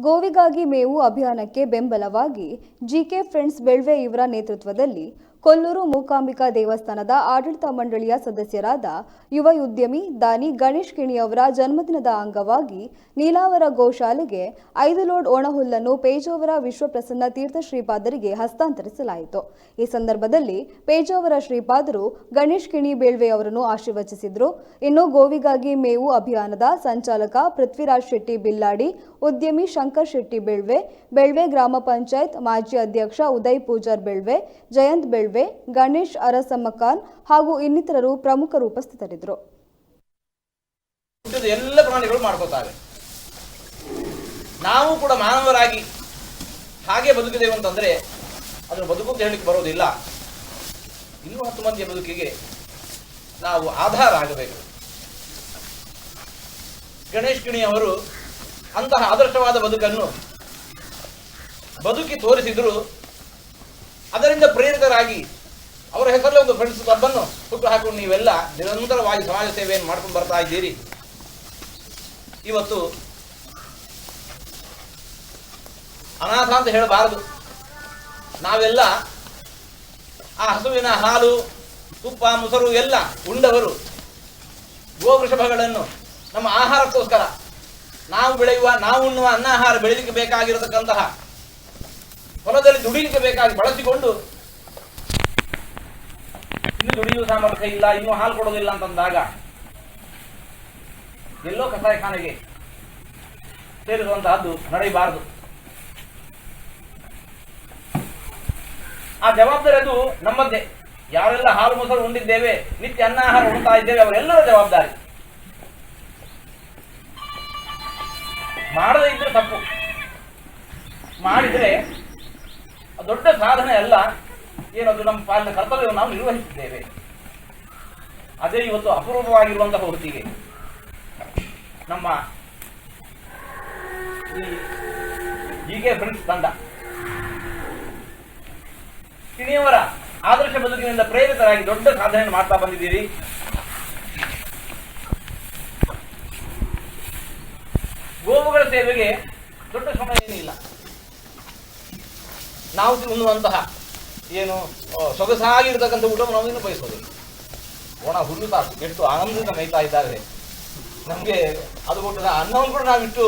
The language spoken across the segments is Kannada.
ಗೋವಿಗಾಗಿ ಮೇವು ಅಭಿಯಾನಕ್ಕೆ ಬೆಂಬಲವಾಗಿ ಜಿಕೆ ಫ್ರೆಂಡ್ಸ್ ಬೆಳ್ವೆ ಇವರ ನೇತೃತ್ವದಲ್ಲಿ ಕೊಲ್ಲೂರು ಮೂಕಾಂಬಿಕಾ ದೇವಸ್ಥಾನದ ಆಡಳಿತ ಮಂಡಳಿಯ ಸದಸ್ಯರಾದ ಯುವ ಉದ್ಯಮಿ ದಾನಿ ಗಣೇಶ್ ಕಿಣಿಯವರ ಜನ್ಮದಿನದ ಅಂಗವಾಗಿ ನೀಲಾವರ ಗೋಶಾಲೆಗೆ 5 ಲೋಡ್ ಒಣಹುಲ್ಲನ್ನು ಪೇಜಾವರ ವಿಶ್ವಪ್ರಸನ್ನ ತೀರ್ಥ ಶ್ರೀಪಾದರಿಗೆ ಹಸ್ತಾಂತರಿಸಲಾಯಿತು। ಈ ಸಂದರ್ಭದಲ್ಲಿ ಪೇಜಾವರ ಶ್ರೀಪಾದರು ಗಣೇಶ್ ಕಿಣಿ ಬೇಳ್ವೆ ಅವರನ್ನು ಆಶೀರ್ವದಿಸಿದರು। ಇನ್ನು ಗೋವಿಗಾಗಿ ಮೇವು ಅಭಿಯಾನದ ಸಂಚಾಲಕ ಪೃಥ್ವಿರಾಜ್ ಶೆಟ್ಟಿ ಬಿಲ್ಲಾಡಿ, ಉದ್ಯಮಿ ಶಂಕರ್ ಶೆಟ್ಟಿ ಬೆಳ್ವೆ, ಬೆಳ್ವೆ ಗ್ರಾಮ ಪಂಚಾಯತ್ ಮಾಜಿ ಅಧ್ಯಕ್ಷ ಉದಯ್ ಪೂಜಾರ್ ಬೆಳ್ವೆ, ಜಯಂತ್ ಬೆಳ್ವೆ, ಗಣೇಶ್ ಅರಸಮ್ಮಖಾನ್ ಹಾಗೂ ಇನ್ನಿತರರು ಪ್ರಮುಖರು ಉಪಸ್ಥಿತರಿದ್ದರು। ಎಲ್ಲ ಪ್ರಾಣಿಗಳು ಮಾಡ್ಕೋತಾರೆ, ನಾವು ಕೂಡ ಮಾನವರಾಗಿ ಹಾಗೆ ಬದುಕಿದೆವು ಅಂತಂದ್ರೆ ಅದನ್ನು ಬದುಕು ಅಂತ ಹೇಳಲಿಕ್ಕೆ ಬರೋದಿಲ್ಲ। ಇನ್ನೂ 10 ಮಂದಿಯ ಬದುಕಿಗೆ ನಾವು ಆಧಾರ ಆಗಬೇಕು। ಗಣೇಶ್ ಕಿಣಿ ಅವರು ಅಂತಹ ಆದರ್ಶವಾದ ಬದುಕನ್ನು ಬದುಕಿ ತೋರಿಸಿದ್ರು। ಅದರಿಂದ ಪ್ರೇರಿತರಾಗಿ ಅವರ ಹೆಸರಲ್ಲೇ ಒಂದು ಫ್ರೆಂಡ್ಸ್ ಕ್ಲಬ್ ಅನ್ನು ಹುಟ್ಟು ಹಾಕೊಂಡು ನೀವೆಲ್ಲ ನಿರಂತರವಾಗಿ ಸಮಾಜ ಸೇವೆಯನ್ನು ಮಾಡ್ಕೊಂಡು ಬರ್ತಾ ಇದ್ದೀರಿ। ಇವತ್ತು ಅನಾಥ ಅಂತ ಹೇಳಬಾರದು, ನಾವೆಲ್ಲ ಆ ಹಸುವಿನ ಹಾಲು ತುಪ್ಪ ಮೊಸರು ಎಲ್ಲ ಉಂಡವರು, ಗೋವೃಷಭಗಳನ್ನು ನಮ್ಮ ಆಹಾರಕ್ಕೋಸ್ಕರ ನಾವು ಉಣ್ಣುವ ಅನ್ನಾಹಾರ ಬೆಳೀಲಿಕ್ಕೆ ಬೇಕಾಗಿರತಕ್ಕಂತಹ ಹೊಲದಲ್ಲಿ ದುಡಿಲಿಕ್ಕೆ ಬೇಕಾಗಿ ಬಳಸಿಕೊಂಡು ಇನ್ನು ದುಡಿಯುವ ಸಾಮರ್ಥ್ಯ ಇಲ್ಲ, ಇನ್ನೂ ಹಾಲು ಕೊಡೋದಿಲ್ಲ ಅಂತಂದಾಗ ಎಲ್ಲೋ ಕಸಾಯಿಖಾನೆಗೆ ಸೇರಿಸುವಂತಹದ್ದು ನಡೆಯಬಾರದು। ಆ ಜವಾಬ್ದಾರಿ ಅದು ನಮ್ಮದ್ದೇ। ಯಾರೆಲ್ಲ ಹಾಲು ಮೊಸರು ಉಂಡಿದ್ದೇವೆ, ನಿತ್ಯ ಅನ್ನಾಹಾರ ಉಣ್ತಾ ಇದ್ದೇವೆ, ಅವರೆಲ್ಲರ ಜವಾಬ್ದಾರಿ। ಮಾಡದೇ ಇದ್ರೆ ತಪ್ಪು, ಮಾಡಿದ್ರೆ ದೊಡ್ಡ ಸಾಧನೆ ಅಲ್ಲ, ಏನದು ನಮ್ಮ ಪಾಲಿನ ಕರ್ತವ್ಯವನ್ನು ನಾವು ನಿರ್ವಹಿಸಿದ್ದೇವೆ। ಅದೇ ಇವತ್ತು ಅಪರೂಪವಾಗಿರುವಂತಹ ಹೊತ್ತಿಗೆ ನಮ್ಮ ಈ ಜಿಕೆ ಫ್ರೆಂಡ್ಸ್ ತಂಡ ಕಿಣಿಯವರ ಆದರ್ಶ ಬದುಕಿನಿಂದ ಪ್ರೇರಿತರಾಗಿ ದೊಡ್ಡ ಸಾಧನೆಯನ್ನು ಮಾಡ್ತಾ ಬಂದಿದ್ದೀರಿ। ಗೋವುಗಳ ಸೇವೆಗೆ ದೊಡ್ಡ ಶ್ರಮ ಏನಿಲ್ಲ, ನಾವು ಉಣ್ಣುವಂತಹ ಏನು ಸೊಗಸಾಗಿರ್ತಕ್ಕಂಥ ಊಟವನ್ನು ನಾವು ಇನ್ನೂ ಬಯಸೋದಿಲ್ಲ। ಒಣ ಹುಲ್ಲು ಸಾಕು, ಎಷ್ಟು ಆನಂದದಿಂದ ಮೇಯ್ತಾ ಇದ್ದಾರೆ। ನಮಗೆ ಅದು ಕೊಟ್ಟದ ಅನ್ನವನ್ನು ಕೂಡ ನಾವಿಷ್ಟು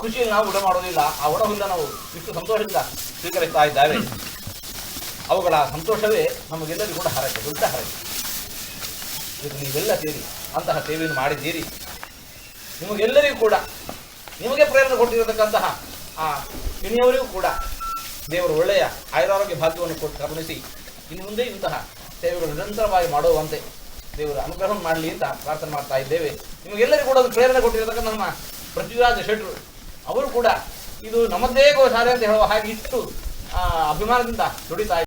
ಖುಷಿಯಲ್ಲಿ ನಾವು ಊಟ ಮಾಡೋದಿಲ್ಲ, ಆ ಒಣ ಹುಲ್ಲ ನಾವು ಇಷ್ಟು ಸಂತೋಷದಿಂದ ಸ್ವೀಕರಿಸ್ತಾ ಇದ್ದಾವೆ। ಅವುಗಳ ಸಂತೋಷವೇ ನಮಗೆಲ್ಲರಿಗೂ ಕೂಡ ಹರಕೆ, ದೊಡ್ಡ ಹರಕೆ। ಇದು ನೀವೆಲ್ಲ ಸೇರಿ ಅಂತಹ ಸೇವೆಯನ್ನು ಮಾಡಿದ್ದೀರಿ। ನಿಮಗೆಲ್ಲರಿಗೂ ಕೂಡ ನಿಮಗೆ ಪ್ರೇರಣೆ ಕೊಟ್ಟಿರತಕ್ಕಂತಹ ಆ ಕಿಣಿಯವರಿಗೂ ಕೂಡ ದೇವರು ಒಳ್ಳೆಯ ಆಯುರಾರೋಗ್ಯ ಭಾಗ್ಯವನ್ನು ಕೊಟ್ಟು ಕರುಣಿಸಿ ಇನ್ನು ಮುಂದೆ ಇಂತಹ ಸೇವೆಗಳು ನಿರಂತರವಾಗಿ ಮಾಡುವಂತೆ ದೇವರು ಅನುಗ್ರಹ ಮಾಡಲಿ ಅಂತ ಪ್ರಾರ್ಥನೆ ಮಾಡ್ತಾ ಇದ್ದೇವೆ। ನಿಮಗೆಲ್ಲರಿಗೂ ಕೂಡ ಒಂದು ಪ್ರೇರಣೆ ಕೊಟ್ಟಿರತಕ್ಕಂಥ ನಮ್ಮ ಪೃಥ್ವಿರಾಜ್ ಶೆಟ್ರು ಅವರು ಕೂಡ ಇದು ನಮ್ಮದೇ ಗೋಶಾಲೆ ಅಂತ ಹೇಳುವ ಹಾಗೆ ಇಷ್ಟು ಅಭಿಮಾನದಿಂದ ದುಡಿತಾ